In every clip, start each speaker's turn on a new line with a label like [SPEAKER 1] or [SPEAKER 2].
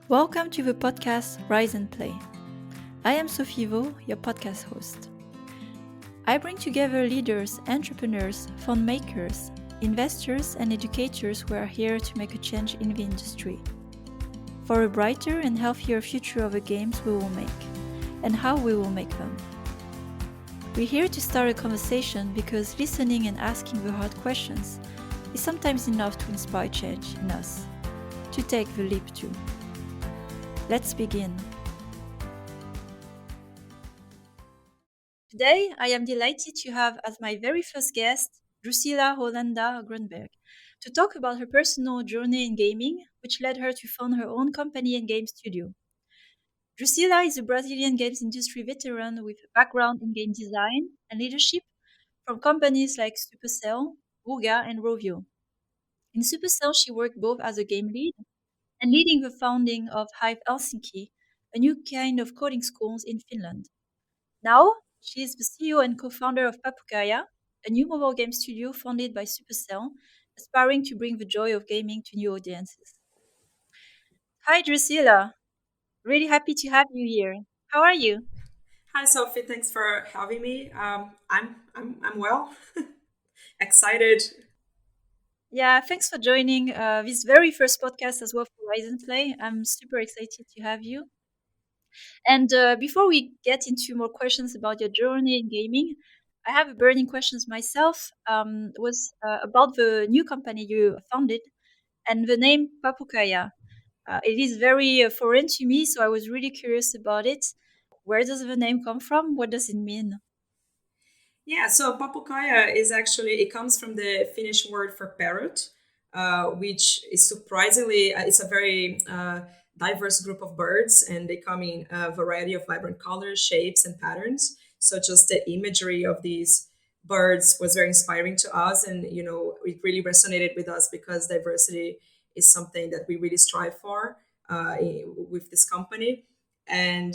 [SPEAKER 1] Welcome to the podcast Rise and Play. I am Sophie Vaux, your podcast host. I bring together leaders, entrepreneurs, fund makers, investors, and educators who are here to make a change in the industry. For a brighter and healthier future of the games we will make, and how we will make them. We're here to start a conversation because listening and asking the hard questions is sometimes enough to inspire change in us, to take the leap too. Let's begin. Today, I am delighted to have as my very first guest, Drussila Hollanda Grunberg, to talk about her personal journey in gaming, which led her to found her own company and game studio. Drussila is a Brazilian games industry veteran with a background in game design and leadership from companies like Supercell, Ruga, and Rovio. In Supercell, she worked both as a game lead and leading the founding of Hive Helsinki, a new kind of coding schools in Finland. Now, she is the CEO and co-founder of Papukaya, a new mobile game studio founded by Supercell, aspiring to bring the joy of gaming to new audiences. Hi, Drusilla. Really happy to have you here. How are you?
[SPEAKER 2] Hi, Sophie. Thanks for having me. I'm well. Excited.
[SPEAKER 1] Yeah, thanks for joining this very first podcast as well for Rise and Play. I'm super excited to have you. And before we get into more questions about your journey in gaming, I have a burning questions myself. Was about the new company you founded and the name Papukaya. It is very foreign to me, so I was really curious about it. Where does the name come from? What does it mean?
[SPEAKER 2] Yeah, so Papukaya is actually, it comes from the Finnish word for parrot, which is surprisingly, it's a very diverse group of birds and they come in a variety of vibrant colors, shapes, and patterns. So just the imagery of these birds was very inspiring to us. And, it really resonated with us because diversity is something that we really strive for with this company. And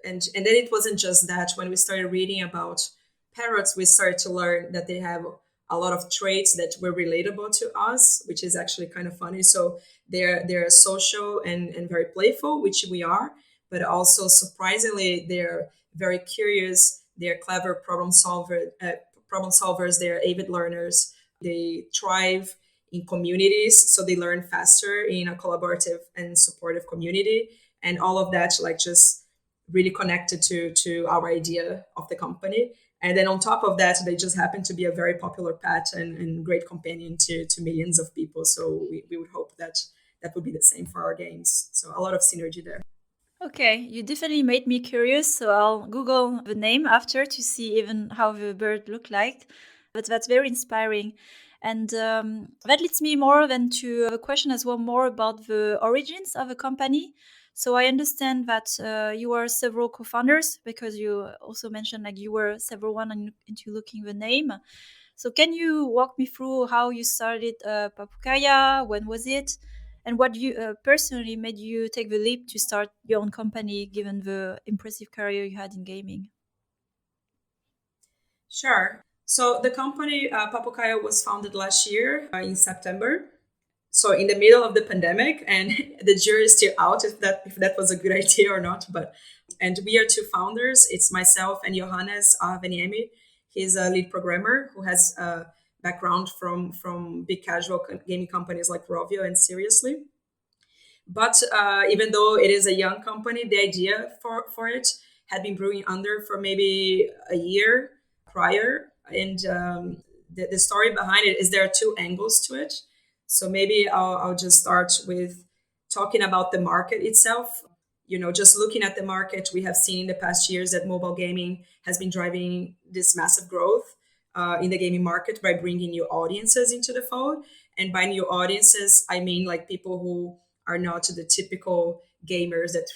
[SPEAKER 2] then it wasn't just that. When we started reading about parrots, we started to learn that they have a lot of traits that were relatable to us, which is actually kind of funny. So they're social and very playful, which we are, but also surprisingly they're very curious. They're clever problem solvers. They're avid learners. They thrive in communities, so they learn faster in a collaborative and supportive community, and all of that like just really connected to our idea of the company. And then on top of that, they just happen to be a very popular pet and great companion to millions of people. So we would hope that that would be the same for our games. So a lot of synergy there.
[SPEAKER 1] Okay, you definitely made me curious, so I'll Google the name after to see even how the bird looked like. But that's very inspiring. And that leads me more than to a question as well, more about the origins of the company. So I understand that you are several co-founders because you also mentioned like you were several one into looking the name. So can you walk me through how you started Papukaya? When was it? And what you personally made you take the leap to start your own company, given the impressive career you had in gaming?
[SPEAKER 2] Sure. So the company Papukaya was founded last year in September. So in the middle of the pandemic, and the jury is still out if that was a good idea or not. But and we are two founders. It's myself and Johannes Veniemi. He's a lead programmer who has a background from big casual gaming companies like Rovio and Seriously. But even though it is a young company, the idea for it had been brewing under for maybe a year prior. And the story behind it is there are two angles to it. So maybe I'll just start with talking about the market itself. Just looking at the market, we have seen in the past years that mobile gaming has been driving this massive growth in the gaming market by bringing new audiences into the fold. And by new audiences, I mean like people who are not the typical gamers that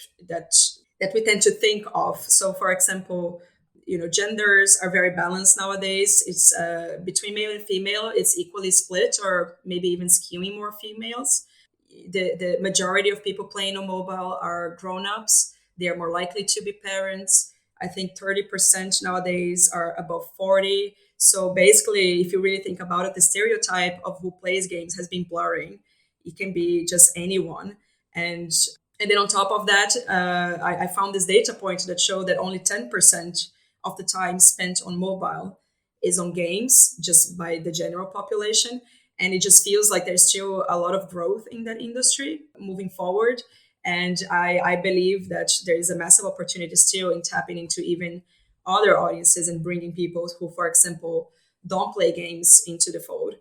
[SPEAKER 2] that we tend to think of. So, for example, genders are very balanced nowadays. It's between male and female. It's equally split, or maybe even skewing more females. The majority of people playing on mobile are grown-ups. They are more likely to be parents. I think 30% nowadays are above 40. So basically, if you really think about it, the stereotype of who plays games has been blurring. It can be just anyone. And And then on top of that, I found this data point that showed that only 10% of the time spent on mobile is on games, just by the general population. And it just feels like there's still a lot of growth in that industry moving forward. And I believe that there is a massive opportunity still in tapping into even other audiences and bringing people who, for example, don't play games into the fold.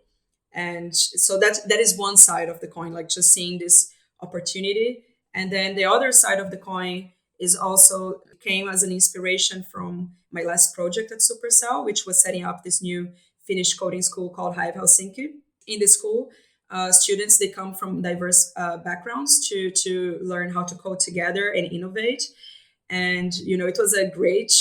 [SPEAKER 2] And so that is one side of the coin, like just seeing this opportunity. And then the other side of the coin is also came as an inspiration from my last project at Supercell, which was setting up this new Finnish coding school called Hive Helsinki. In the school, students, they come from diverse backgrounds to learn how to code together and innovate. And it was a great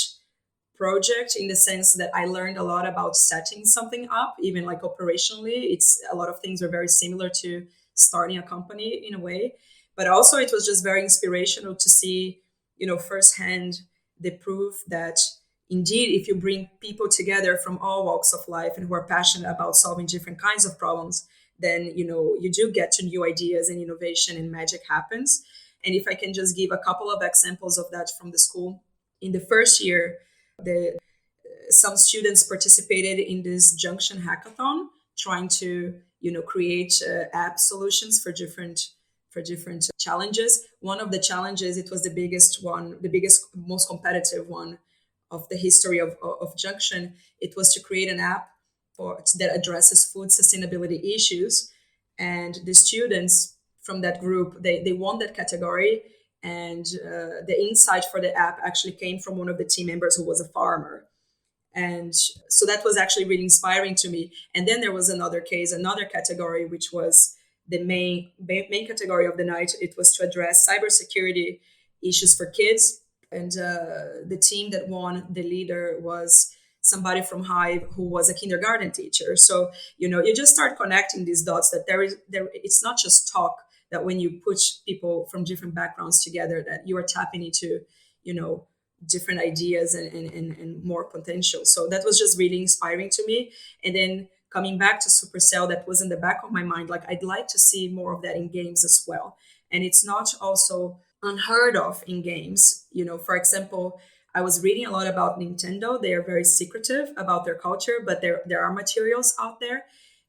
[SPEAKER 2] project in the sense that I learned a lot about setting something up, even like operationally. It's a lot of things are very similar to starting a company in a way, but also it was just very inspirational to see, firsthand the proof that indeed, if you bring people together from all walks of life and who are passionate about solving different kinds of problems, then you do get to new ideas and innovation and magic happens. And if I can just give a couple of examples of that from the school, in the first year, the some students participated in this junction hackathon, trying to create app solutions for different challenges. One of the challenges, it was the biggest one, the biggest, most competitive one of the history of junction. It was to create an app that addresses food sustainability issues. And the students from that group, they won that category. And the insight for the app actually came from one of the team members who was a farmer. And so that was actually really inspiring to me. And then there was another case, another category, which was the main category of the night. It was to address cybersecurity issues for kids. And the team that won, the leader was somebody from Hive who was a kindergarten teacher. So you just start connecting these dots, that there it's not just talk, that when you put people from different backgrounds together, that you are tapping into different ideas and more potential. So that was just really inspiring to me. And then coming back to Supercell, that was in the back of my mind, like I'd like to see more of that in games as well. And it's not also unheard of in games. For example, I was reading a lot about Nintendo. They are very secretive about their culture, but there are materials out there.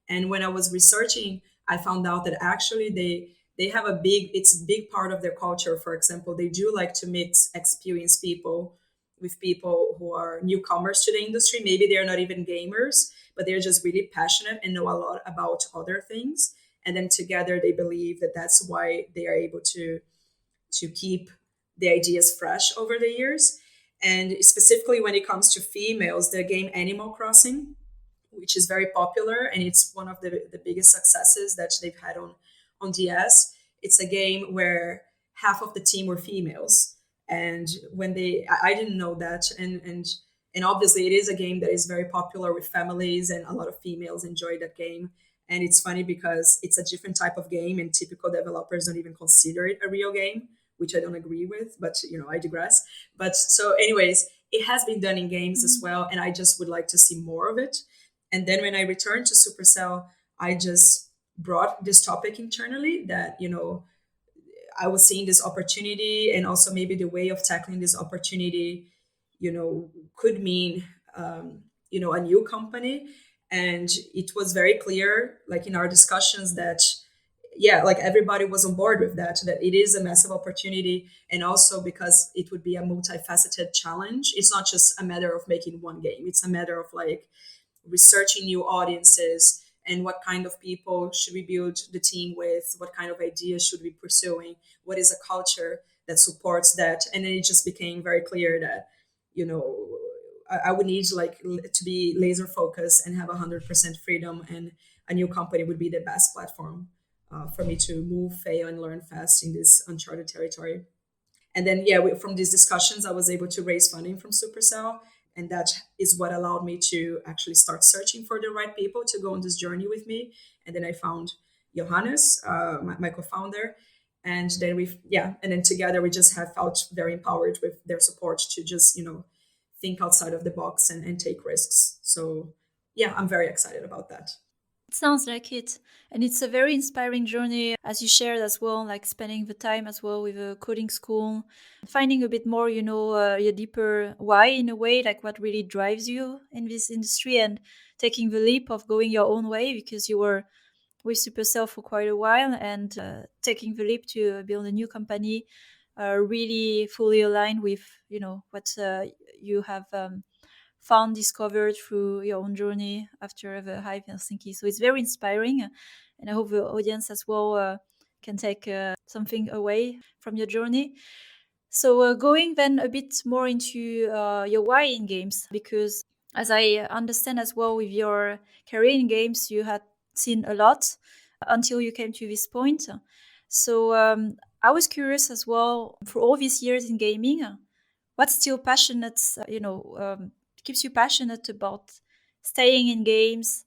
[SPEAKER 2] And when I was researching, I found out that actually they have it's a big part of their culture. For example, they do like to mix experienced people with people who are newcomers to the industry. Maybe they're not even gamers, but they're just really passionate and know a lot about other things. And then together they believe that that's why they are able to keep the ideas fresh over the years. And specifically when it comes to females, the game Animal Crossing, which is very popular, and it's one of the biggest successes that they've had on DS. It's a game where half of the team were females. And when I didn't know that. And obviously it is a game that is very popular with families, and a lot of females enjoy that game. And it's funny because it's a different type of game, and typical developers don't even consider it a real game, which I don't agree with, but I digress. But so anyways, it has been done in games as well, and I just would like to see more of it. And then when I returned to Supercell, I just brought this topic internally, that I was seeing this opportunity, and also maybe the way of tackling this opportunity could mean a new company. And it was very clear, like in our discussions, that yeah, like everybody was on board with that it is a massive opportunity. And also because it would be a multifaceted challenge. It's not just a matter of making one game, it's a matter of like researching new audiences, and what kind of people should we build the team with, what kind of ideas should we be pursuing, what is a culture that supports that. And then it just became very clear that I would need to be laser focused and have 100% freedom, and a new company would be the best platform for me to move, fail, and learn fast in this uncharted territory. And then, yeah, from these discussions, I was able to raise funding from Supercell. And that is what allowed me to actually start searching for the right people to go on this journey with me. And then I found Johannes, my co-founder. And then and then together we just have felt very empowered with their support to just, think outside of the box and take risks. So yeah, I'm very excited about that.
[SPEAKER 1] Sounds like it. And it's a very inspiring journey, as you shared as well, like spending the time as well with a coding school, finding a bit more, your deeper why in a way, like what really drives you in this industry, and taking the leap of going your own way because you were with Supercell for quite a while, and taking the leap to build a new company, really fully aligned with, what you have found, discovered through your own journey after the Hive Helsinki. So it's very inspiring, and I hope the audience as well can take something away from your journey. So going then a bit more into your why in games, because as I understand as well with your career in games, you had seen a lot until you came to this point. So I was curious as well, for all these years in gaming, what still passionate, keeps you passionate about staying in games,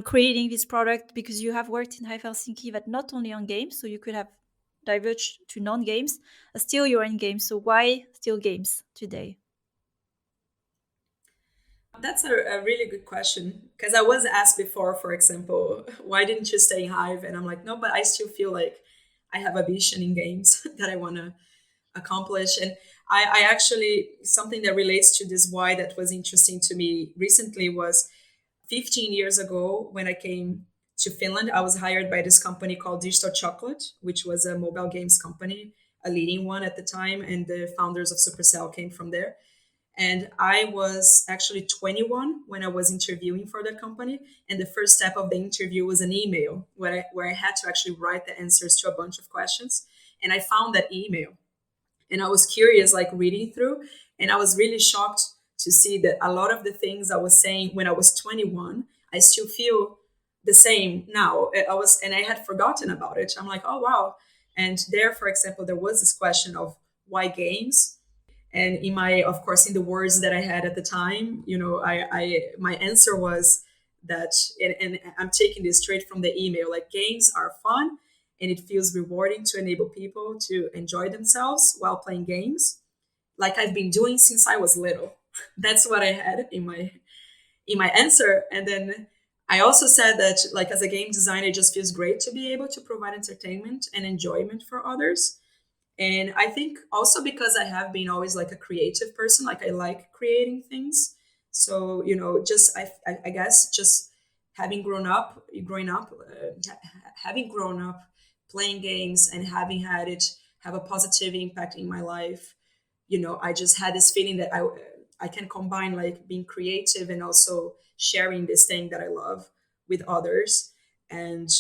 [SPEAKER 1] creating this product, because you have worked in High Helsinki, but not only on games, so you could have diverged to non-games. Still, you're in games. So why still games today?
[SPEAKER 2] That's a really good question because I was asked before, for example, why didn't you stay in Hive? And I'm like, no, but I still feel like I have a vision in games that I want to accomplish. And I actually, something that relates to this why that was interesting to me recently was 15 years ago when I came to Finland, I was hired by this company called Digital Chocolate, which was a mobile games company, a leading one at the time. And the founders of Supercell came from there. And I was actually 21 when I was interviewing for that company. And the first step of the interview was an email where I had to actually write the answers to a bunch of questions. And I found that email and I was curious, like reading through, and I was really shocked to see that a lot of the things I was saying when I was 21, I still feel the same now. And I had forgotten about it. I'm like, oh wow. And there, for example, there was this question of why games, and in my, of course, in the words that I had at the time, I my answer was that, and I'm taking this straight from the email, like games are fun and it feels rewarding to enable people to enjoy themselves while playing games like I've been doing since I was little. That's what I had in my answer. And then I also said that, like, as a game designer, it just feels great to be able to provide entertainment and enjoyment for others. And I think also because I have been always like a creative person, like I like creating things. So, just I guess just growing up, having grown up playing games and having had it have a positive impact in my life, I just had this feeling that I can combine like being creative and also sharing this thing that I love with others. And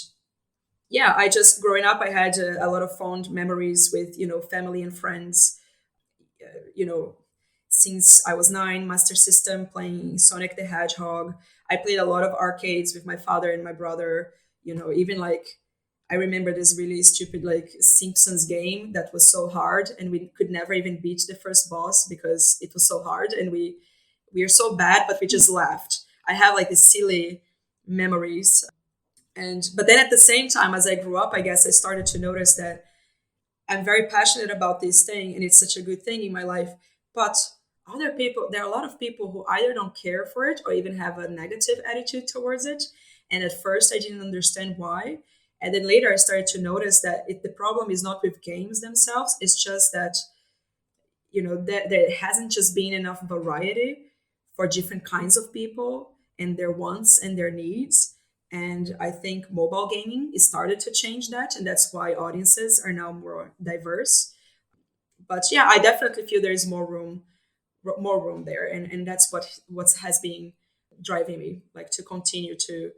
[SPEAKER 2] yeah, I just growing up, I had a lot of fond memories with family and friends. You know, since I was 9, Master System playing Sonic the Hedgehog. I played a lot of arcades with my father and my brother. Even like I remember this really stupid like Simpsons game that was so hard, and we could never even beat the first boss because it was so hard, and we are so bad, but we just laughed. I have like these silly memories. And but then at the same time, as I grew up, I guess I started to notice that I'm very passionate about this thing and it's such a good thing in my life. But other people, there are a lot of people who either don't care for it or even have a negative attitude towards it. And at first, I didn't understand why. And then later, I started to notice that the problem is not with games themselves. It's just that there hasn't just been enough variety for different kinds of people and their wants and their needs. And I think mobile gaming is started to change that, and that's why audiences are now more diverse. But yeah, I definitely feel there is more room there, and that's what has been driving me, like to continue to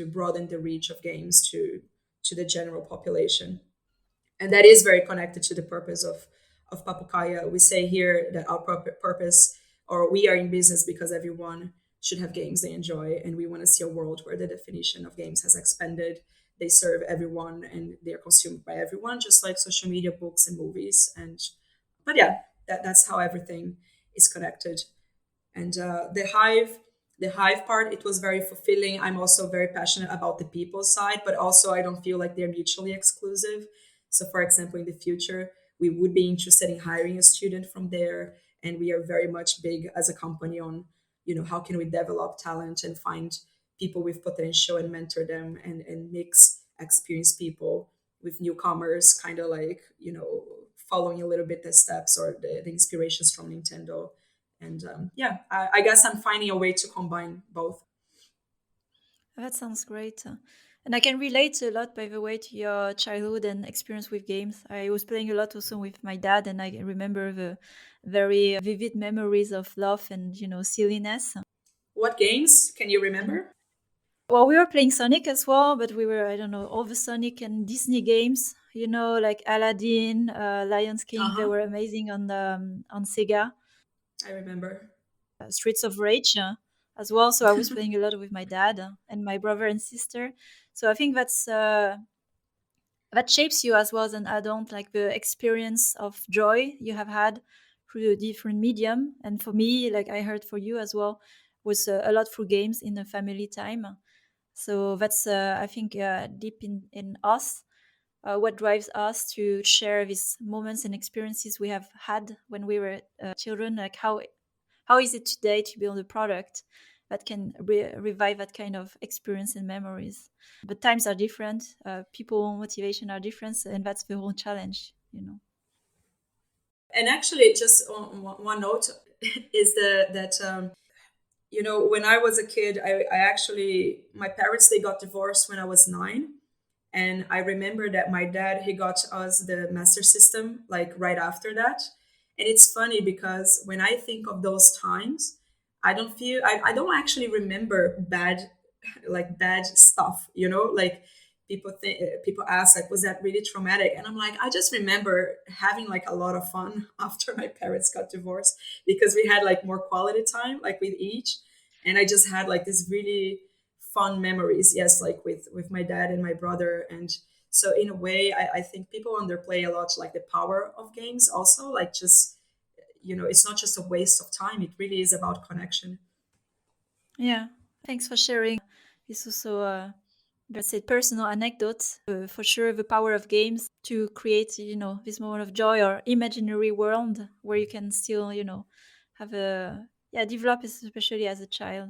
[SPEAKER 2] broaden the reach of games to the general population. And that is very connected to the purpose of Papukaya. We say here that our purpose, or we are in business because everyone should have games they enjoy, and we want to see a world where the definition of games has expanded. They serve everyone and they are consumed by everyone, just like social media, books, and movies. And but yeah, that's how everything is connected. And the hive part, it was very fulfilling. I'm also very passionate about the people side, but also I don't feel like they're mutually exclusive. So for example, in the future, we would be interested in hiring a student from there, and we are very much big as a company on how can we develop talent and find people with potential and mentor them, and mix experienced people with newcomers, kind of like, following a little bit the steps or the inspirations from Nintendo. And yeah, I guess I'm finding a way to combine both.
[SPEAKER 1] That sounds great. And I can relate a lot, by the way, to your childhood and experience with games. I was playing a lot also with my dad, and I remember the very vivid memories of love and, silliness.
[SPEAKER 2] What games can you
[SPEAKER 1] And
[SPEAKER 2] remember?
[SPEAKER 1] well, we were playing Sonic as well, but we were, I don't know, all the Sonic and Disney games, like Aladdin, Lion's King. They
[SPEAKER 2] Uh-huh.
[SPEAKER 1] were amazing on Sega.
[SPEAKER 2] I remember.
[SPEAKER 1] Streets of Rage as well. So I was playing a lot with my dad and my brother and sister. So I think that shapes you as well as an adult, like the experience of joy you have had through a different medium. And for me, like I heard for you as well, was a lot through games in the family time. So that's I think deep in us. What drives us to share these moments and experiences we have had when we were children, like how is it today to build a product that can revive that kind of experience and memories? But times are different, people motivation are different, and that's the whole challenge.
[SPEAKER 2] And actually, just on one note, is that when I was a kid, I actually, my parents, they got divorced when I was 9. And I remember that my dad, he got us the master system like right after that. And it's funny because when I think of those times, I don't actually remember bad stuff, like people ask like, was that really traumatic? And I'm like, I just remember having like a lot of fun after my parents got divorced, because we had like more quality time like with each. And I just had like this really fun memories, yes, like with my dad and my brother. And so in a way, I think people underplay a lot like the power of games also, like just, it's not just a waste of time, it really is about connection.
[SPEAKER 1] Yeah, thanks for sharing. It's also let's say personal anecdote. For sure, the power of games to create this moment of joy or imaginary world where you can still have a yeah develop, especially as a child.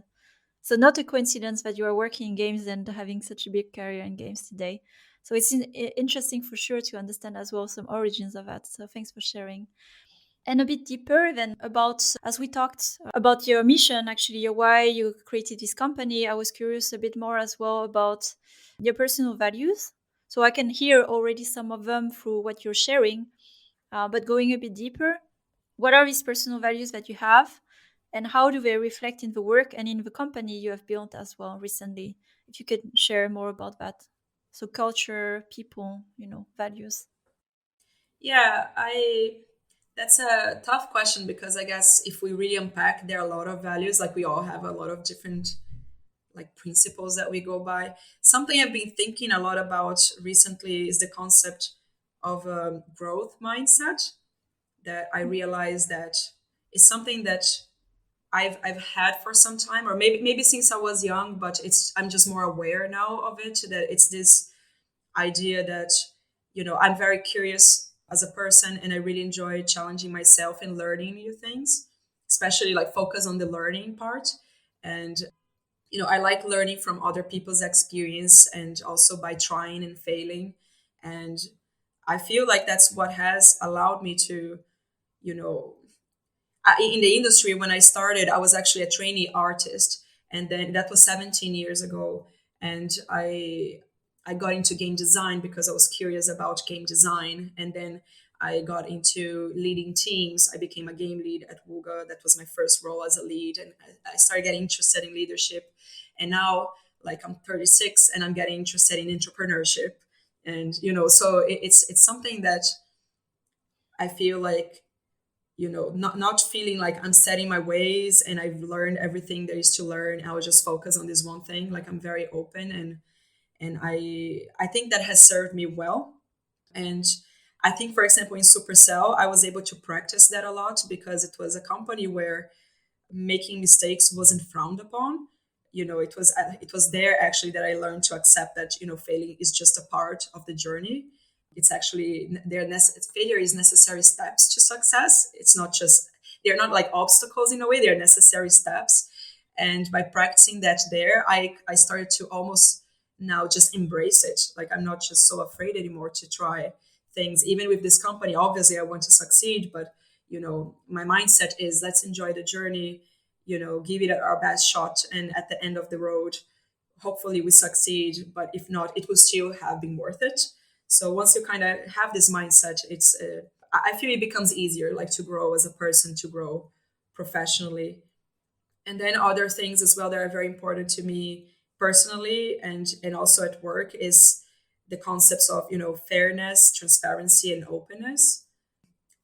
[SPEAKER 1] So not a coincidence that you are working in games and having such a big career in games today. So it's interesting for sure to understand as well some origins of that. So thanks for sharing. And a bit deeper than about, as we talked about your mission, actually, your why you created this company, I was curious a bit more as well about your personal values. So I can hear already some of them through what you're sharing, but going a bit deeper, what are these personal values that you have, and how do they reflect in the work and in the company you have built as well recently? If you could share more about that. So culture, people, values.
[SPEAKER 2] Yeah, I that's a tough question, because I guess if we really unpack, there are a lot of values, like we all have a lot of different like principles that we go by. Something I've been thinking a lot about recently is the concept of a growth mindset, that I realize that is something that I've had for some time, or maybe since I was young, but I'm just more aware now of it, that it's this idea that, I'm very curious as a person, and I really enjoy challenging myself and learning new things, especially like focus on the learning part. And I like learning from other people's experience, and also by trying and failing. And I feel like that's what has allowed me to, you know in the industry. When I started, I was actually a trainee artist, and then that was 17 years ago. And I got into game design because I was curious about game design, and then I got into leading teams. I became a game lead at Wuga. That was my first role as a lead, and I started getting interested in leadership. And now, like, I'm 36, and I'm getting interested in entrepreneurship. And so it's something that I feel like, not feeling like I'm setting my ways and I've learned everything there is to learn. I'll just focus on this one thing. Like, I'm very open, and I think that has served me well. And I think, for example, in Supercell, I was able to practice that a lot, because it was a company where making mistakes wasn't frowned upon. It was there actually that I learned to accept that, failing is just a part of the journey. It's actually failure is necessary steps to success. It's not just, they're not like obstacles in a way, they're necessary steps. And by practicing that there, I started to almost now just embrace it. Like I'm not just so afraid anymore to try things. Even with this company, obviously I want to succeed, but my mindset is let's enjoy the journey, give it our best shot. And at the end of the road, hopefully we succeed. But if not, it will still have been worth it. So once you kind of have this mindset, I feel it becomes easier, like to grow as a person, to grow professionally. And then other things as well that are very important to me personally and also at work is the concepts of fairness, transparency, and openness.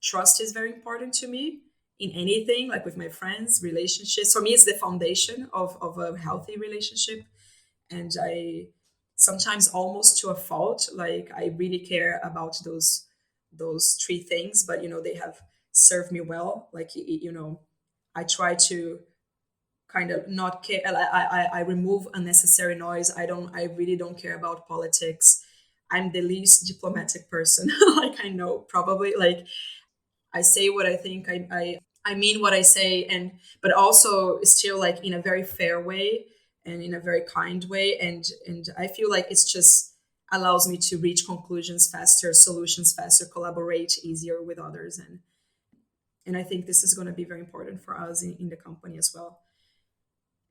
[SPEAKER 2] Trust is very important to me in anything, like with my friends, relationships. For me, it's the foundation of a healthy relationship. And I sometimes almost to a fault, like I really care about those three things, but they have served me well. Like I try to kind of not care. I remove unnecessary noise. I really don't care about politics. I'm the least diplomatic person. Like I know probably, like I say what I think. I mean what I say, and but also still like in a very fair way and in a very kind way. And I feel like it's just allows me to reach conclusions faster, solutions faster, collaborate easier with others. And I think this is going to be very important for us in the company as well.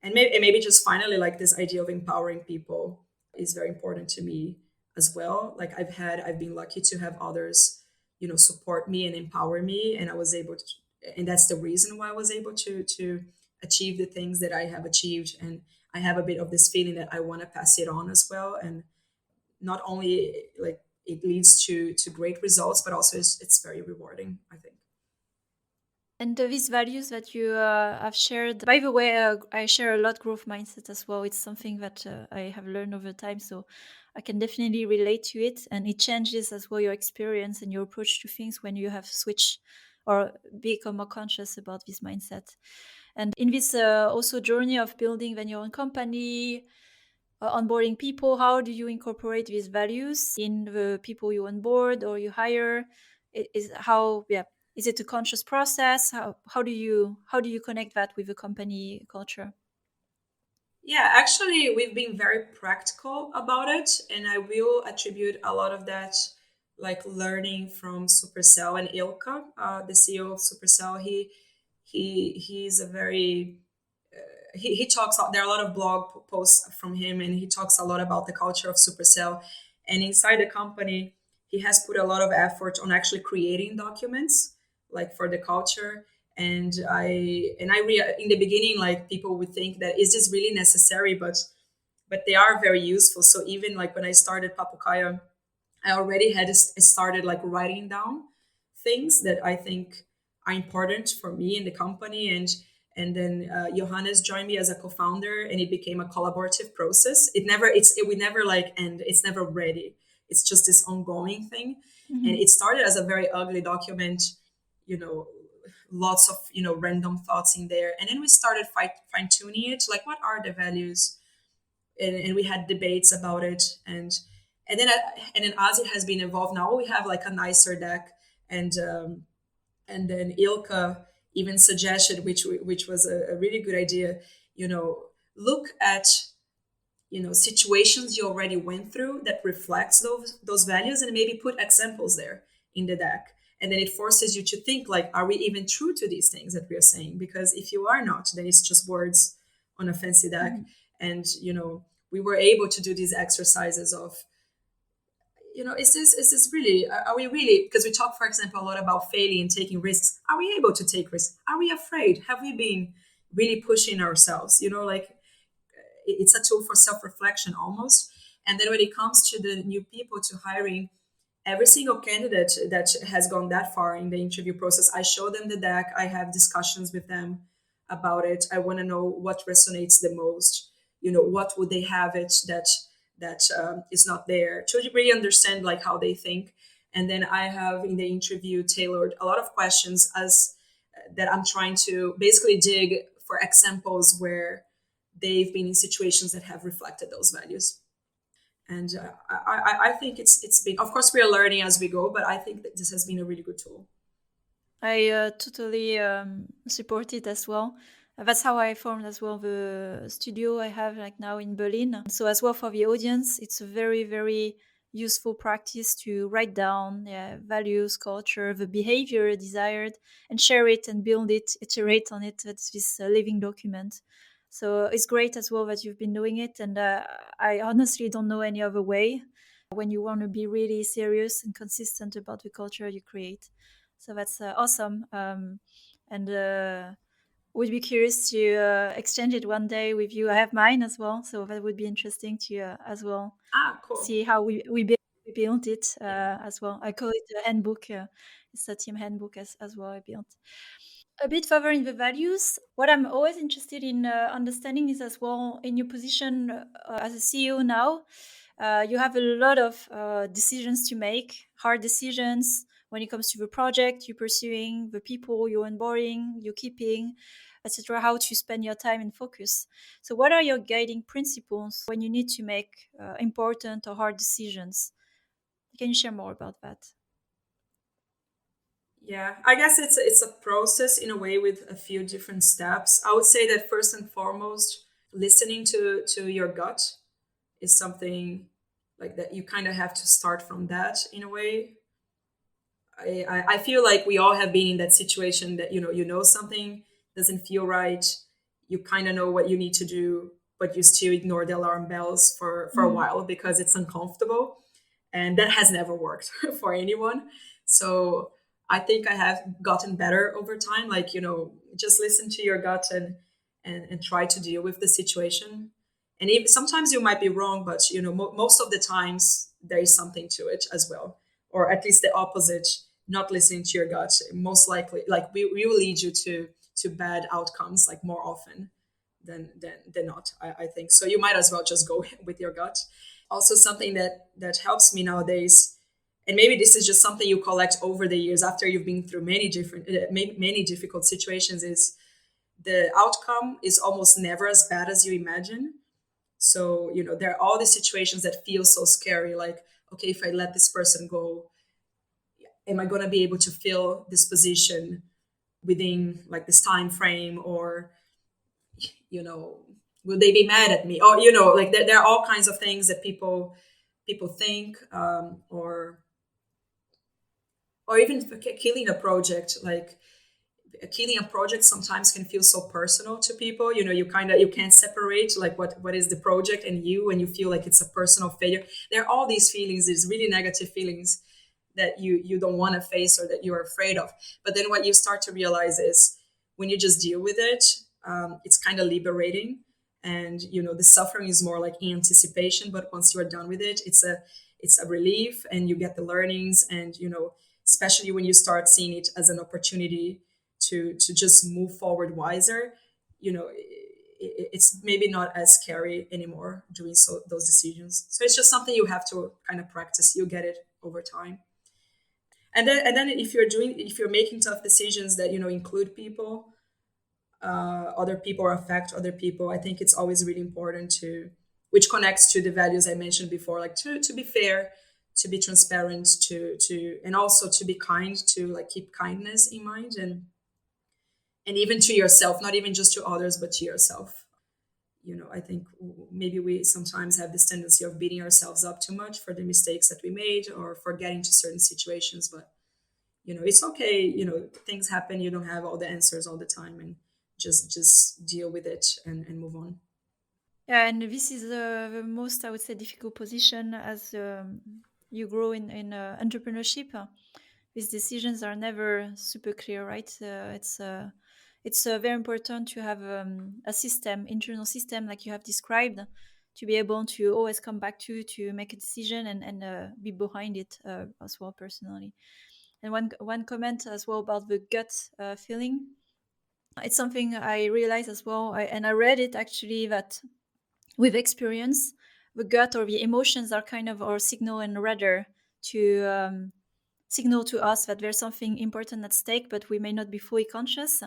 [SPEAKER 2] And maybe just finally, like this idea of empowering people is very important to me as well. Like I've been lucky to have others support me and empower me, and I was able to, and that's the reason why I was able to achieve the things that I have achieved. And I have a bit of this feeling that I want to pass it on as well. And not only like it leads to great results, but also it's very rewarding, I think.
[SPEAKER 1] And these values that you have shared, by the way, I share a lot growth mindset as well. It's something that I have learned over time. So I can definitely relate to it. And it changes as well your experience and your approach to things when you have switched or become more conscious about this mindset. And in this also journey of building then your own company, onboarding people, how do you incorporate these values in the people you onboard or you hire? Is how, yeah, is it a conscious process? How do you connect that with the company culture?
[SPEAKER 2] Yeah, actually, we've been very practical about it, and I will attribute a lot of that, like learning from Supercell and Ilka, the CEO of Supercell. He's a very he talks. There are a lot of blog posts from him, and he talks a lot about the culture of Supercell. And inside the company, he has put a lot of effort on actually creating documents, like for the culture. In the beginning, like people would think that is this really necessary, but they are very useful. So even like when I started Papukaya, I already had started like writing down things that I think are important for me in the company. And then Johannes joined me as a co-founder, and it became a collaborative process. It we never like end. It's never ready. It's just this ongoing thing. And
[SPEAKER 1] Mhm.
[SPEAKER 2] it started as a very ugly document, you know, lots of random thoughts in there, and then we started fine tuning it. Like, what are the values? And we had debates about it. And then as it has been evolved, now we have like a nicer deck. And um, and then Ilka even suggested, which was a really good idea. Look at situations you already went through that reflects those values, and maybe put examples there in the deck. And then it forces you to think, like, are we even true to these things that we are saying? Because if you are not, then it's just words on a fancy deck.
[SPEAKER 1] Mhm.
[SPEAKER 2] And we were able to do these exercises of, is this really, are we really, because we talk, for example, a lot about failing and taking risks. Are we able to take risks? Are we afraid? Have we been really pushing ourselves? Like, it's a tool for self-reflection almost. And then when it comes to the new people, to hiring, every single candidate that has gone that far in the interview process, I show them the deck. I have discussions with them about it. I want to know what resonates the most. What would they have it that is not there, to really understand like how they think. And then I have in the interview tailored a lot of questions as that I'm trying to basically dig for examples where they've been in situations that have reflected those values. And I think it's been, of course we are learning as we go, but I think that this has been a really good tool.
[SPEAKER 1] I totally support it as well. That's how I formed as well the studio I have like now in Berlin. So as well for the audience, it's a very, very useful practice to write down values, culture, the behavior desired, and share it and build it, iterate on it. That's this living document. So it's great as well that you've been doing it. And I honestly don't know any other way when you want to be really serious and consistent about the culture you create. So that's awesome. And would be curious to exchange it one day with you. I have mine as well, so that would be interesting to as well
[SPEAKER 2] Ah, cool.
[SPEAKER 1] see how we built it as well. I call it a handbook. It's a team handbook as well. I built a bit further in the values. What I'm always interested in understanding is as well in your position as a CEO now. You have a lot of decisions to make, hard decisions when it comes to the project you're pursuing, the people you're onboarding, you're keeping, etc. How to spend your time and focus. So, what are your guiding principles when you need to make important or hard decisions? Can you share more about that?
[SPEAKER 2] Yeah, I guess it's a process in a way with a few different steps. I would say that first and foremost, listening to your gut is something like that you kind of have to start from that in a way. I feel like we all have been in that situation that you know something doesn't feel right. You kind of know what you need to do, but you still ignore the alarm bells for a
[SPEAKER 1] Mm.
[SPEAKER 2] while because it's uncomfortable, and that has never worked for anyone. So I think I have gotten better over time. Like just listen to your gut and try to deal with the situation. And even, sometimes you might be wrong, but most of the times there is something to it as well, or at least the opposite. Not listening to your gut, most likely, like we will lead you to bad outcomes, like more often than not. I think so. You might as well just go with your gut. Also, something that helps me nowadays, and maybe this is just something you collect over the years after you've been through many different many difficult situations, is the outcome is almost never as bad as you imagine. So there are all these situations that feel so scary, like, okay, if I let this person go, am I going to be able to fill this position within like this time frame, or you know will they be mad at me, or like there are all kinds of things that people think, or even killing a project, like killing a project sometimes can feel so personal to people. You can't separate like what is the project and you feel like it's a personal failure. There are all these feelings, these really negative feelings that you don't want to face or that you're afraid of. But then what you start to realize is when you just deal with it, it's kind of liberating. And the suffering is more like anticipation, but once you are done with it, it's a relief, and you get the learnings. And especially when you start seeing it as an opportunity to just move forward wiser, it's maybe not as scary anymore doing those decisions. So it's just something you have to kind of practice. You get it over time. And then if you're making tough decisions that include people, other people, or affect other people, I think it's always really important to, which connects to the values I mentioned before, like to be fair, to be transparent, to and also to be kind, to like keep kindness in mind, and even to yourself, not even just to others, but to yourself. I think maybe we sometimes have this tendency of beating ourselves up too much for the mistakes that we made or for getting to certain situations. But it's okay. Things happen. You don't have all the answers all the time, and just deal with it and move on.
[SPEAKER 1] Yeah, and this is the most, I would say, difficult position as you grow in entrepreneurship. These decisions are never super clear, right? It's very important to have a system, internal system, like you have described, to be able to always come back to make a decision and be behind it as well personally. And one comment as well about the gut feeling. It's something I realized as well, and I read it actually that with experience, the gut or the emotions are kind of our signal and radar to signal to us that there's something important at stake, but we may not be fully conscious.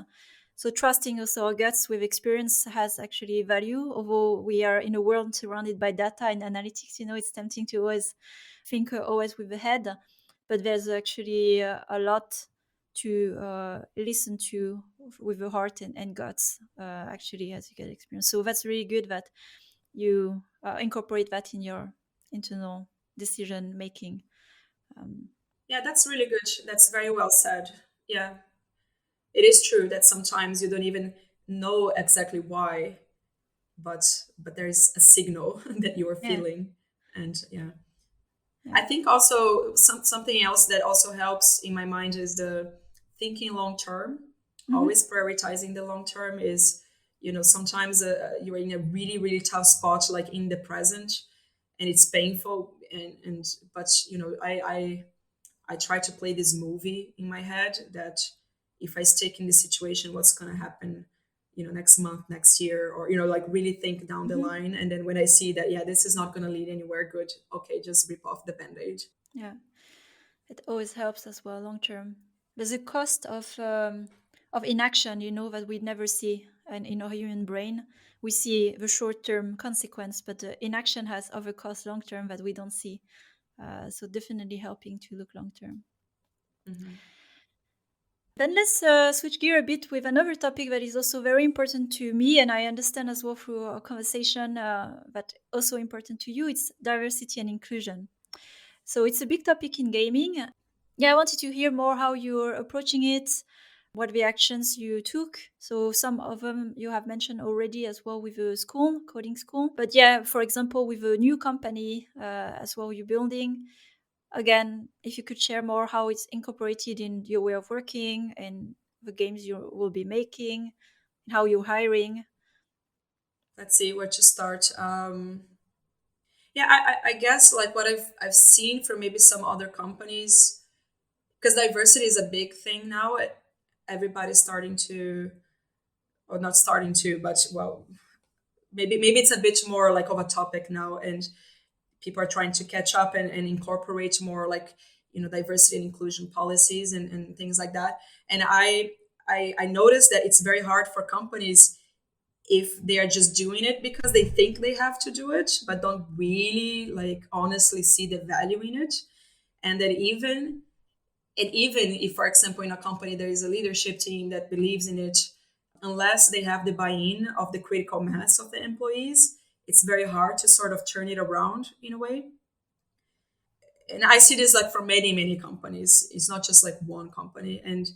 [SPEAKER 1] So trusting also our guts with experience has actually value. Although we are in a world surrounded by data and analytics, it's tempting to always think always with the head, but there's actually a lot to listen to with the heart and guts, actually, as you get experience. So that's really good that you incorporate that in your internal decision making. Um,
[SPEAKER 2] Yeah, that's really good. That's very well said. Yeah, it is true that sometimes you don't even know exactly why, but there's a signal that you are
[SPEAKER 1] yeah,
[SPEAKER 2] feeling, and yeah.
[SPEAKER 1] yeah.
[SPEAKER 2] I think also something else that also helps in my mind is the thinking long term.
[SPEAKER 1] Hmm.
[SPEAKER 2] Always prioritizing the long term is, sometimes you're in a really really tough spot, like in the present, and it's painful. And but I try to play this movie in my head that if I stick in this situation, what's gonna happen, next month, next year, or like really think down the
[SPEAKER 1] Hmm.
[SPEAKER 2] line. And then when I see that, yeah, this is not gonna lead anywhere good, okay, just rip off the band-aid.
[SPEAKER 1] Yeah, it always helps as well long term. There's a cost of inaction, that we never see, and in our human brain, we see the short term consequence, but inaction has other costs long term that we don't see. So definitely helping to look long term.
[SPEAKER 2] Hmm.
[SPEAKER 1] Then let's switch gear a bit with another topic that is also very important to me, and I understand as well through our conversation that also important to you. It's diversity and inclusion. So it's a big topic in gaming. Yeah, I wanted to hear more how you're approaching it, what the actions you took. So some of them you have mentioned already as well with the school, coding school. But yeah, for example, with a new company as well you're building. Again, if you could share more how it's incorporated in your way of working and the games you will be making, and how you're hiring.
[SPEAKER 2] Let's see where to start. Yeah, I guess like what I've seen from maybe some other companies, because diversity is a big thing now. Everybody's starting to, or not starting to, but well, maybe it's a bit more like of a topic now, and people are trying to catch up and incorporate more like diversity and inclusion policies and things like that. And I noticed that it's very hard for companies if they are just doing it because they think they have to do it but don't really like honestly see the value in it. And that even if, for example, in a company there is a leadership team that believes in it, unless they have the buy-in of the critical mass of the employees, it's very hard to sort of turn it around in a way. And I see this like for many many companies. It's not just like one company. And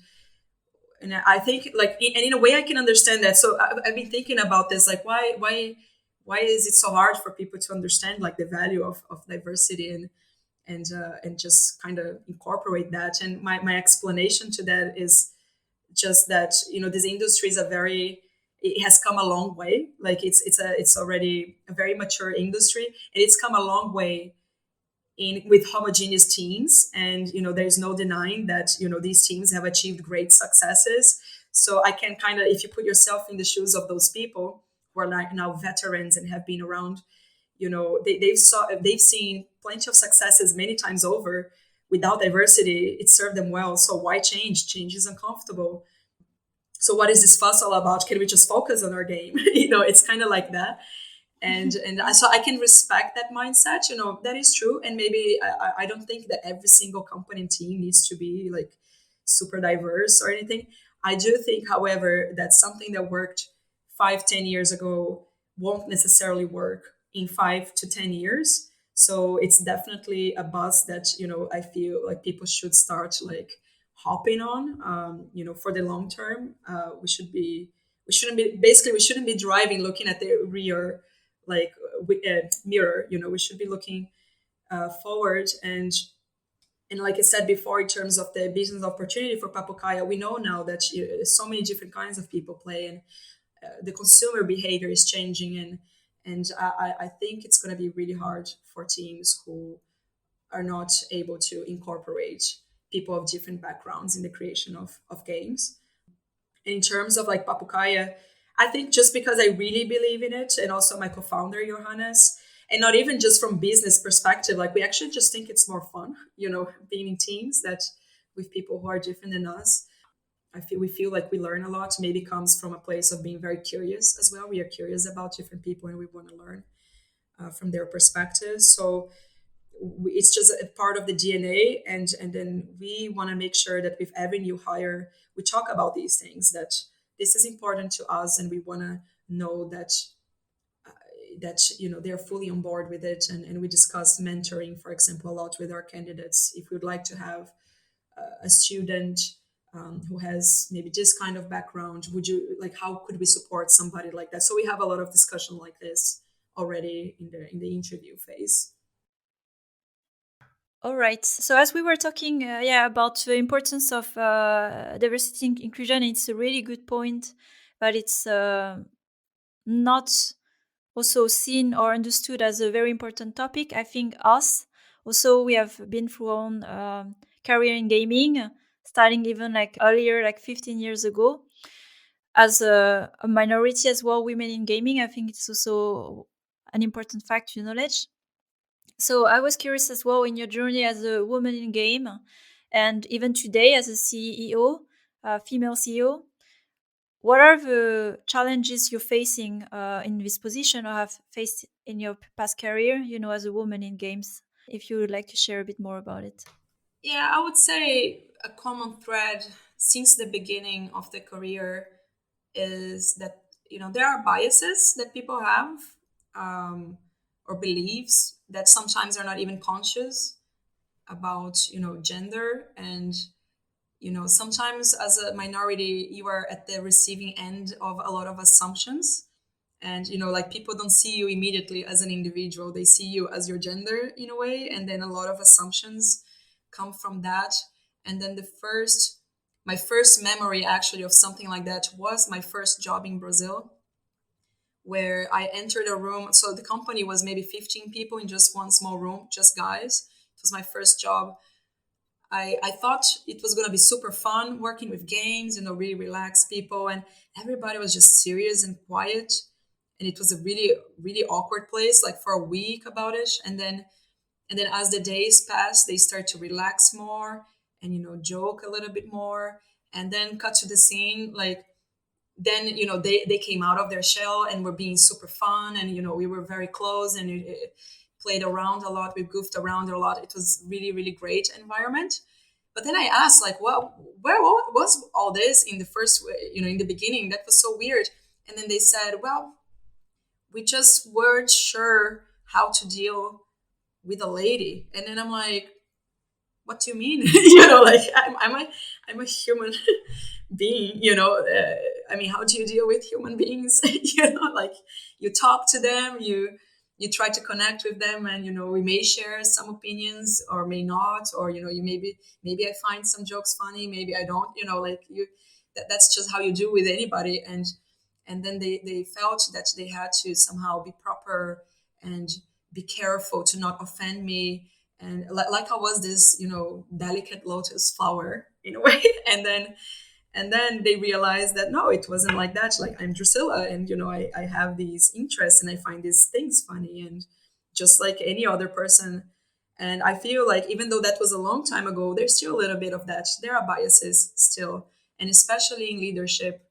[SPEAKER 2] I think like and in a way I can understand that. So I've been thinking about this, like why is it so hard for people to understand like the value of diversity and just kind of incorporate that. And my explanation to that is just that this industry is a very, it has come a long way. Like it's already a very mature industry, and it's come a long way in with homogeneous teams. And there's no denying that these teams have achieved great successes. So I can kind of, if you put yourself in the shoes of those people who are like now veterans and have been around, they've seen plenty of successes many times over. Without diversity, it served them well. So why change is uncomfortable. So what is this fuss all about? Can we just focus on our game? It's kind of like that. So I can respect that mindset. That is true. And maybe I don't think that every single company and team needs to be like super diverse or anything. I do think, however, that something that worked 5-10 years ago won't necessarily work in 5 to 10 years. So it's definitely a bus that I feel like people should start like hopping on. For the long term, we shouldn't be driving looking at the rear like mirror. We should be looking forward. And like I said before, in terms of the business opportunity for Papukaya, we know now that so many different kinds of people play, and the consumer behavior is changing. And I think it's going to be really hard for teams who are not able to incorporate people of different backgrounds in the creation of games. And in terms of like Papukaya, I think just because I really believe in it, and also my co-founder Johannes, and not even just from business perspective, like we actually just think it's more fun, being in teams that with people who are different than us. We feel like we learn a lot. Maybe comes from a place of being very curious as well. We are curious about different people and we want to learn from their perspectives. So it's just a part of the DNA, and then we want to make sure that with every new hire we talk about these things, that this is important to us, and we want to know that they're fully on board with it. And we discuss mentoring, for example, a lot with our candidates. If we'd like to have a student who has maybe this kind of background, would you like, how could we support somebody like that? So we have a lot of discussion like this already in the interview phase.
[SPEAKER 1] All right. So as we were talking, yeah, about the importance of diversity and inclusion, it's a really good point, but it's not also seen or understood as a very important topic. I think us also we have been through our own career in gaming, starting even like earlier, like 15 years ago, as a minority as well, women in gaming. I think it's also an important fact to knowledge. So I was curious as well in your journey as a woman in game, and even today as a CEO, female CEO. What are the challenges you're facing in this position or have faced in your past career, as a woman in games? If you would like to share a bit more about it.
[SPEAKER 2] Yeah, I would say a common thread since the beginning of the career is that there are biases that people have, or beliefs that sometimes are not even conscious about gender. And sometimes as a minority you are at the receiving end of a lot of assumptions. And like, people don't see you immediately as an individual, they see you as your gender in a way, and then a lot of assumptions come from that. And then my first memory actually of something like that was my first job in Brazil, where I entered a room. So the company was maybe 15 people in just one small room, just guys. It was my first job. I thought it was going to be super fun working with games, really relaxed people, and everybody was just serious and quiet. And it was a really, really awkward place, like for a week about it. And then as the days passed, they start to relax more and, joke a little bit more. And then cut to the scene, like, then, they came out of their shell and were being super fun. And, we were very close, and it played around a lot. We goofed around a lot. It was really, really great environment. But then I asked, like, well, where was all this in the first, in the beginning? That was so weird. And then they said, well, we just weren't sure how to deal with a lady. And then I'm like, what do you mean? Like, I'm a human being. I mean, how do you deal with human beings? Like, you talk to them, you try to connect with them, and we may share some opinions or may not, or you maybe I find some jokes funny, maybe I don't. Like, that's just how you do with anybody. And then they felt that they had to somehow be proper and be careful to not offend me, and like I was this delicate lotus flower in a way. And then they realized that no, it wasn't like that. Like, I'm Drusilla, and I have these interests, and I find these things funny, and just like any other person. And I feel like even though that was a long time ago, there's still a little bit of that. There are biases still, and especially in leadership.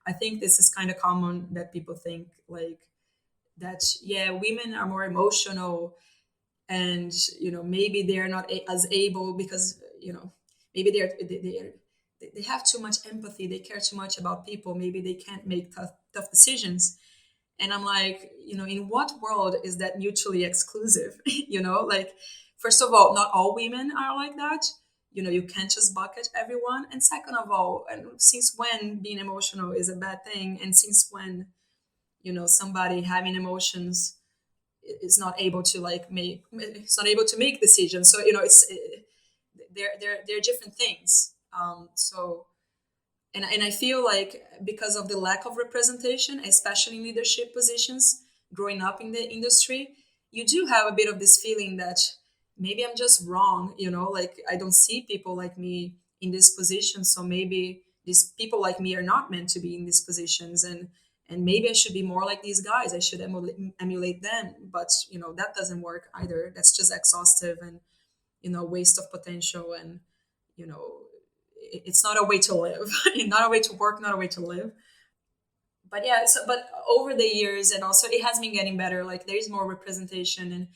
[SPEAKER 2] I think this is kind of common, that people think like that, yeah, women are more emotional, and maybe they're not as able, because maybe they have too much empathy, they care too much about people, maybe they can't make tough decisions. And I'm like, in what world is that mutually exclusive? Like, first of all, not all women are like that. You can't just bucket everyone. And second of all, and since when being emotional is a bad thing? And since when somebody having emotions is not able to like make it's not able to make decisions? So it's they're different things. So and I feel like, because of the lack of representation, especially in leadership positions, growing up in the industry, you do have a bit of this feeling that maybe I'm just wrong. Like, I don't see people like me in this position, so maybe these people like me are not meant to be in these positions. And maybe I should be more like these guys, I should emulate them. But that doesn't work either. That's just exhaustive, and waste of potential. And you know it's not a way to live. Not a way to work, not a way to live. But yeah, but over the years, and also it has been getting better, like there's more representation and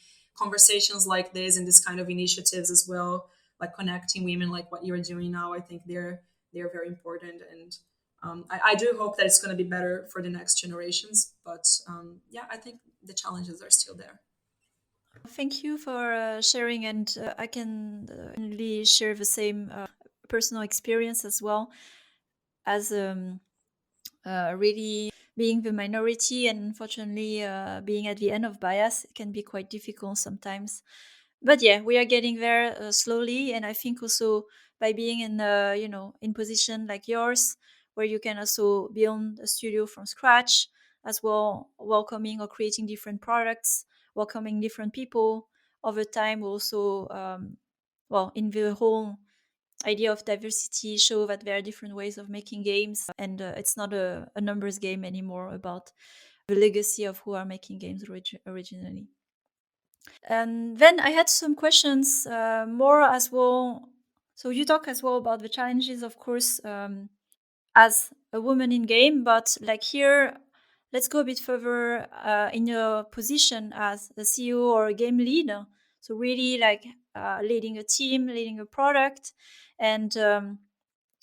[SPEAKER 2] conversations like this and this kind of initiatives as well, like connecting women, like what you're doing now, I think they're very important. And I do hope that it's going to be better for the next generations. But yeah, I think the challenges are still there.
[SPEAKER 1] Thank you for sharing, and I can really share the same personal experience as well as really being the minority and unfortunately being at the end of bias. It can be quite difficult sometimes, but yeah, we are getting there slowly. And I think also by being in in position like yours, where you can also build a studio from scratch as well, welcoming or creating different products, welcoming different people over time, also in the whole idea of diversity, show that there are different ways of making games, and it's not a numbers game anymore about the legacy of who are making games originally. And then I had some questions more as well. So you talk as well about the challenges, of course, as a woman in game, but like here, let's go a bit further in your position as a CEO or a game lead. So really like leading a team, leading a product, and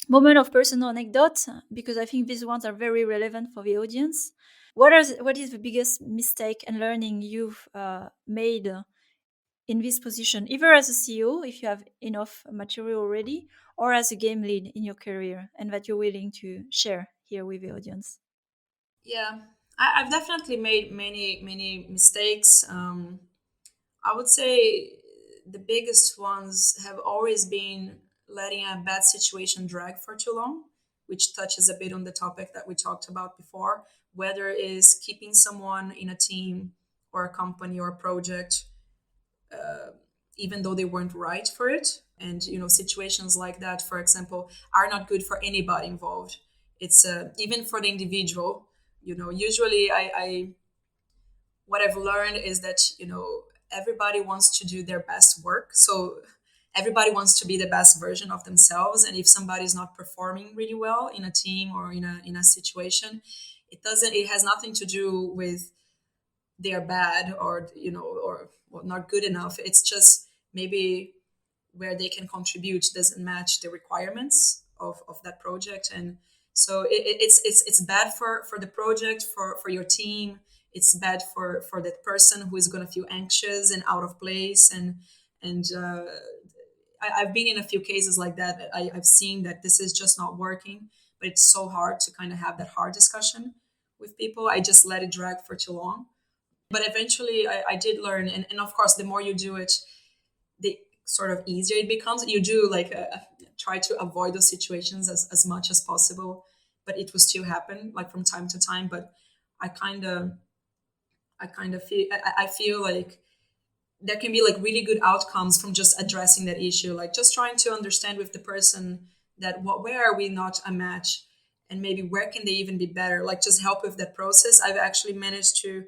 [SPEAKER 1] moment of personal anecdote, because I think these ones are very relevant for the audience. What is the biggest mistake and learning you've made in this position, either as a CEO, if you have enough material already, or as a game lead in your career, and that you're willing to share here with the audience?
[SPEAKER 2] Yeah, I've definitely made many mistakes. I would say the biggest ones have always been letting a bad situation drag for too long, which touches a bit on the topic that we talked about before, whether it is keeping someone in a team or a company or a project, even though they weren't right for it. And situations like that, for example, are not good for anybody involved. It's even for the individual. Usually I what I've learned is that everybody wants to do their best work. So everybody wants to be the best version of themselves. And if somebody's not performing really well in a team or in a situation, it has nothing to do with they're bad or or well, not good enough. It's just maybe where they can contribute doesn't match the requirements of that project. And so it's bad for the project, for your team. It's bad for that person who is going to feel anxious and out of place. And I've been in a few cases like that, I've seen that this is just not working. But it's so hard to kind of have that hard discussion with people. I just let it drag for too long. But eventually I did learn. And of course, the more you do it, the sort of easier it becomes. You do like try to avoid those situations as much as possible, but it will still happen like from time to time. But I kind of I feel like there can be like really good outcomes from just addressing that issue, like just trying to understand with the person that where are we not a match, and maybe where can they even be better, like just help with that process. I've actually managed to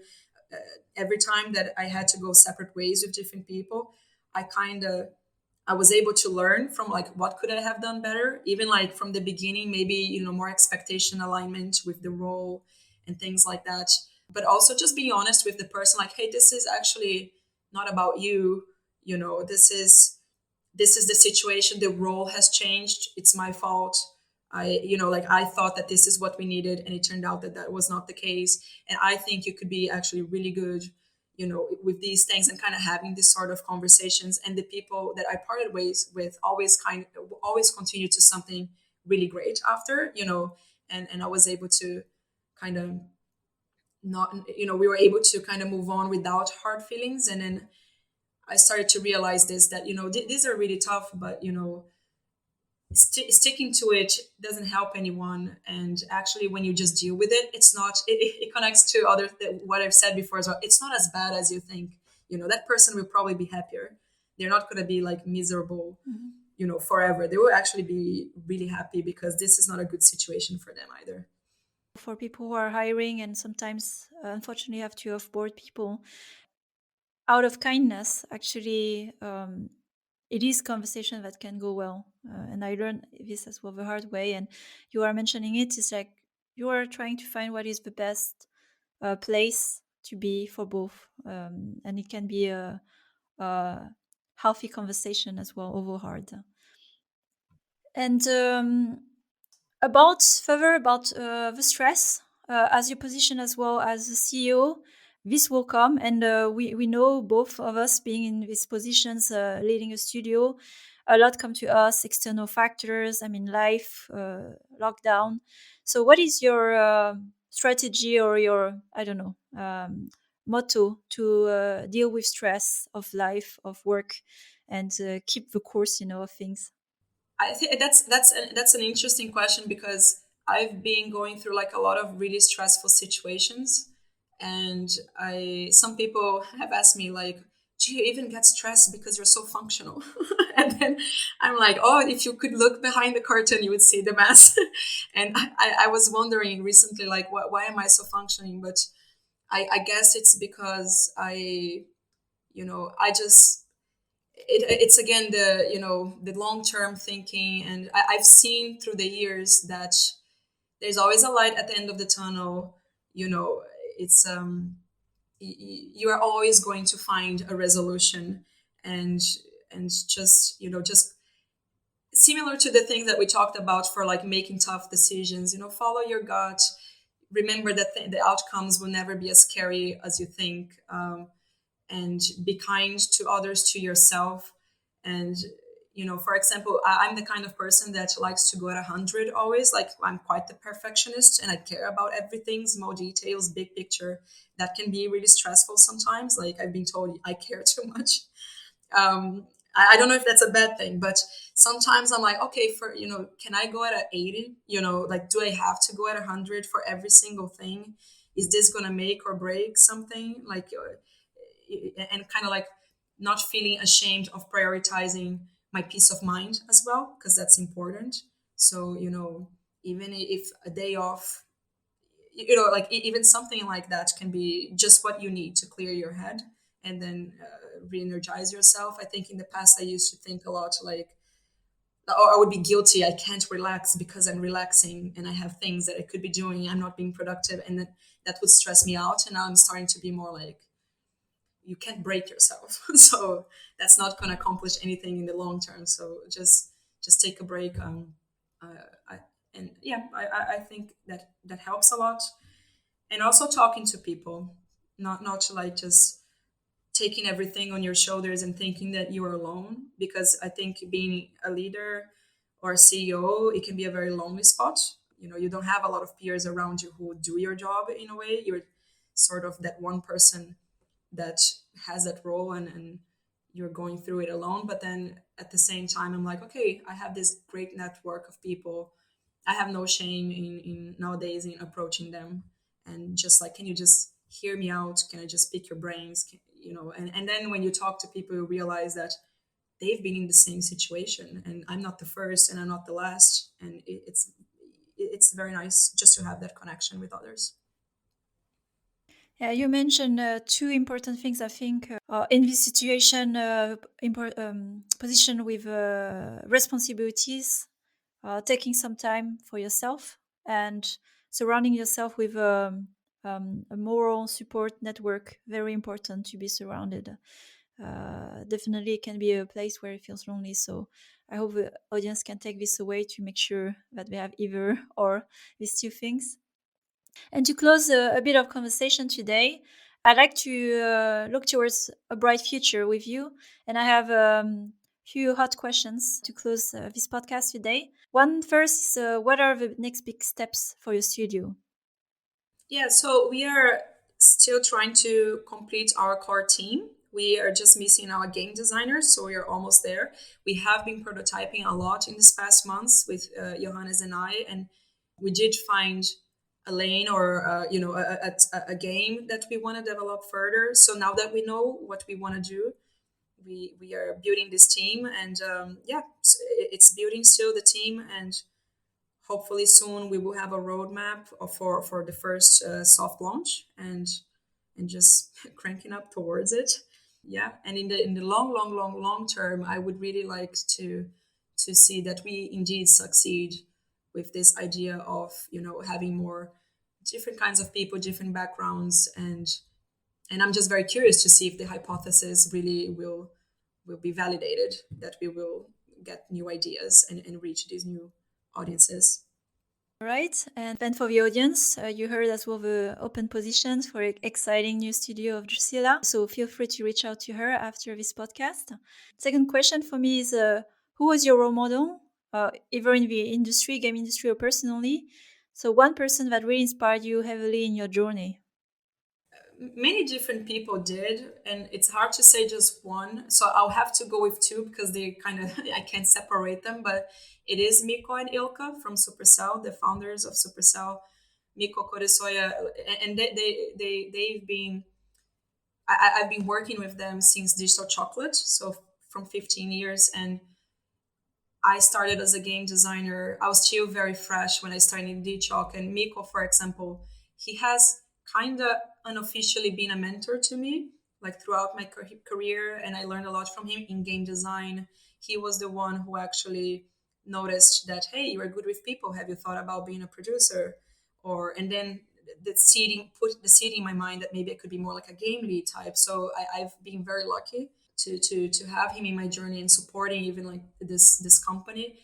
[SPEAKER 2] every time that I had to go separate ways with different people, I kind of I was able to learn from like what could I have done better, even like from the beginning, maybe more expectation alignment with the role and things like that. But also just being honest with the person, like, hey, this is actually not about you. This is the situation. The role has changed. It's my fault. I thought that this is what we needed, and it turned out that that was not the case. And I think you could be actually really good, with these things, and kind of having this sort of conversations. And the people that I parted ways with always continue to something really great after, and I was able to kind of not, we were able to kind of move on without hard feelings. And then I started to realize this, that these are really tough, but sticking to it doesn't help anyone. And actually, when you just deal with it, it's not. It connects to what I've said before as well. It's not as bad as you think. That person will probably be happier. They're not going to be like miserable, forever. They will actually be really happy, because this is not a good situation for them either.
[SPEAKER 1] For people who are hiring and sometimes unfortunately have to offboard people out of kindness, actually, it is conversation that can go well. And I learned this as well the hard way. And you are mentioning it. It's like you are trying to find what is the best place to be for both. And it can be uh, healthy conversation as well over hard. And about further about the stress, as your position as well as the CEO, this will come, and we know both of us being in these positions, leading a studio. A lot come to us, external factors. I mean, life, lockdown. So, what is your strategy or your I don't know motto to deal with stress of life, of work, and keep the course, of things?
[SPEAKER 2] I think that's an interesting question because I've been going through like a lot of really stressful situations, and I some people have asked me like, do you even get stressed because you're so functional? And then I'm like, oh, if you could look behind the curtain, you would see the mess. And I was wondering recently like, why am I so functioning? But I guess it's because I just it's again the the long term thinking, and I've seen through the years that there's always a light at the end of the tunnel. you know it's you are always going to find a resolution, and just just similar to the things that we talked about for like making tough decisions, follow your gut. Remember that the outcomes will never be as scary as you think. And be kind to others, to yourself. And for example, I'm the kind of person that likes to go at 100 always. Like, I'm quite the perfectionist, and I care about everything, small details, big picture. That can be really stressful sometimes. Like, I've been told I care too much. I don't know if that's a bad thing, but sometimes I'm like, okay, for can I go at a 80? Like, do I have to go at 100 for every single thing? Is this gonna make or break something? Like, and kind of like not feeling ashamed of prioritizing my peace of mind as well, because that's important. So even if a day off, like even something like that can be just what you need to clear your head, and then re-energize yourself. I think in the past I used to think a lot like, or I would be guilty, I can't relax because I'm relaxing and I have things that I could be doing, I'm not being productive, and that would stress me out. And now I'm starting to be more like, you can't break yourself. So that's not going to accomplish anything in the long term. So just take a break. I, and yeah, I think that helps a lot. And also talking to people, not like just taking everything on your shoulders and thinking that you are alone. Because I think being a leader or a CEO, it can be a very lonely spot. You don't have a lot of peers around you who do your job in a way. You're sort of that one person that has that role, and you're going through it alone. But then at the same time, I'm like, okay, I have this great network of people. I have no shame in nowadays in approaching them, and just like, can you just hear me out? Can I just pick your brains? And then when you talk to people, you realize that they've been in the same situation, and I'm not the first and I'm not the last. And it's very nice just to have that connection with others.
[SPEAKER 1] Yeah, you mentioned two important things, I think, in this situation, position with responsibilities, taking some time for yourself, and surrounding yourself with a moral support network. Very important to be surrounded. Definitely, it can be a place where it feels lonely. So I hope the audience can take this away to make sure that they have either or these two things. And to close a bit of conversation today, I'd like to look towards a bright future with you. And I have a few hot questions to close this podcast today. One first is, what are the next big steps for your studio?
[SPEAKER 2] Yeah, so we are still trying to complete our core team. We are just missing our game designers, so we are almost there. We have been prototyping a lot in this past months with Johannes and I, and we did find a lane, or a game that we want to develop further. So now that we know what we want to do, we are building this team, and yeah, it's building still the team. And hopefully soon we will have a roadmap for the first soft launch, and just cranking up towards it. Yeah, and in the long term, I would really like to see that we indeed succeed with this idea of having more different kinds of people, different backgrounds, and And I'm just very curious to see if the hypothesis really will be validated, that we will get new ideas and reach these new audiences.
[SPEAKER 1] Right, and then for the audience, you heard as well the open positions for exciting new studio of Drussila. So feel free to reach out to her after this podcast. Second question for me is, who was your role model, either in the industry, game industry, or personally? So one person that really inspired you heavily in your journey.
[SPEAKER 2] Many different people did, and it's hard to say just one, so I'll have to go with two because they kind of I can't separate them. But it is Miko and Ilka from Supercell, the founders of Supercell. Miko Koresoya, and they've been I've been working with them since Digital Chocolate, so from 15 years. And I started as a game designer. I was still very fresh when I started in DChalk. And Miko, for example, he has kind of unofficially been a mentor to me, like throughout my career. And I learned a lot from him in game design. He was the one who actually noticed that, hey, you are good with people. Have you thought about being a producer? And then put the seed in my mind that maybe I could be more like a game lead type. So I've been very lucky to have him in my journey and supporting even like this company.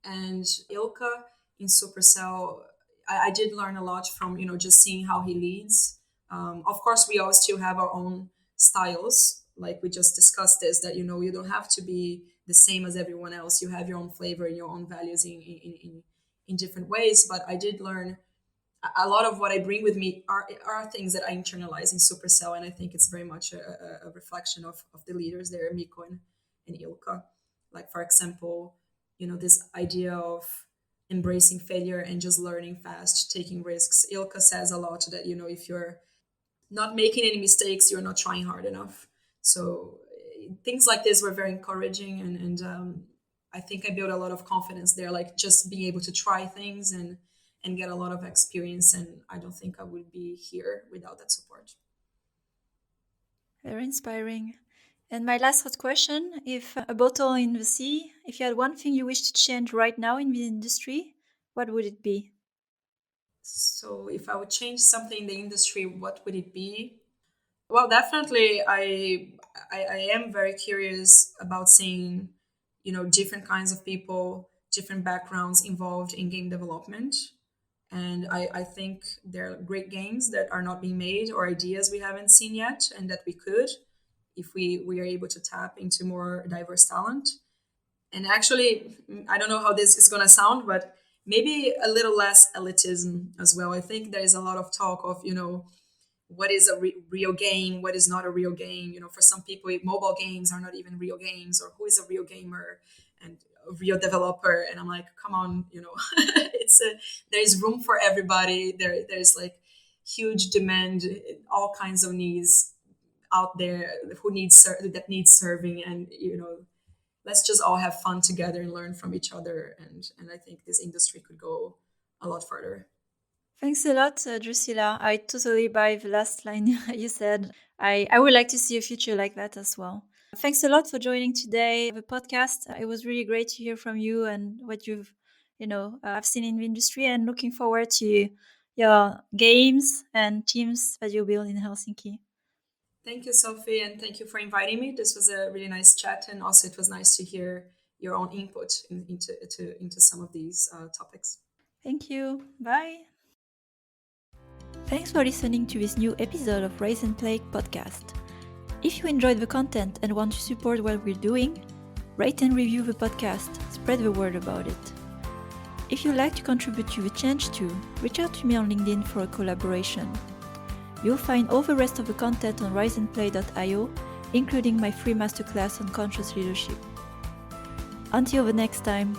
[SPEAKER 2] And Ilka in Supercell, I did learn a lot from just seeing how he leads. Of course, we all still have our own styles, like we just discussed this, that you don't have to be the same as everyone else. You have your own flavor and your own values in different ways. But I did learn a lot of what I bring with me are things that I internalize in Supercell, and I think it's very much a reflection of the leaders there, Miko and Ilka. Like, for example, this idea of embracing failure and just learning fast, taking risks. Ilka says a lot that if you're not making any mistakes, you're not trying hard enough. So things like this were very encouraging, and I think I built a lot of confidence there, like just being able to try things and get a lot of experience. And I don't think I would be here without that support.
[SPEAKER 1] Very inspiring. And my last hot question, if a bottle in the sea, if you had one thing you wish to change right now in the industry, what would it be?
[SPEAKER 2] So if I would change something in the industry, what would it be? Well, definitely, I am very curious about seeing, different kinds of people, different backgrounds involved in game development. And I think there are great games that are not being made, or ideas we haven't seen yet, and that we could, if we are able to tap into more diverse talent. And actually, I don't know how this is going to sound, but maybe a little less elitism as well. I think there is a lot of talk of, what is a real game, what is not a real game. For some people, mobile games are not even real games, or who is a real gamer and a real developer. And I'm like, come on, there's room for everybody. There's like huge demand, all kinds of needs out there that needs serving. And let's just all have fun together and learn from each other. And I think this industry could go a lot further.
[SPEAKER 1] Thanks a lot, Drusilla. I totally buy the last line you said. I would like to see a future like that as well. Thanks a lot for joining today the podcast. It was really great to hear from you and what I've seen in the industry, and looking forward to your games and teams that you build in Helsinki.
[SPEAKER 2] Thank you, Sophie, and thank you for inviting me. This was a really nice chat, and also it was nice to hear your own input into some of these topics.
[SPEAKER 1] Thank you. Bye. Thanks for listening to this new episode of Rise and Play podcast. If you enjoyed the content and want to support what we're doing, rate and review the podcast, spread the word about it. If you'd like to contribute to the change too, reach out to me on LinkedIn for a collaboration. You'll find all the rest of the content on riseandplay.io, including my free masterclass on conscious leadership. Until the next time.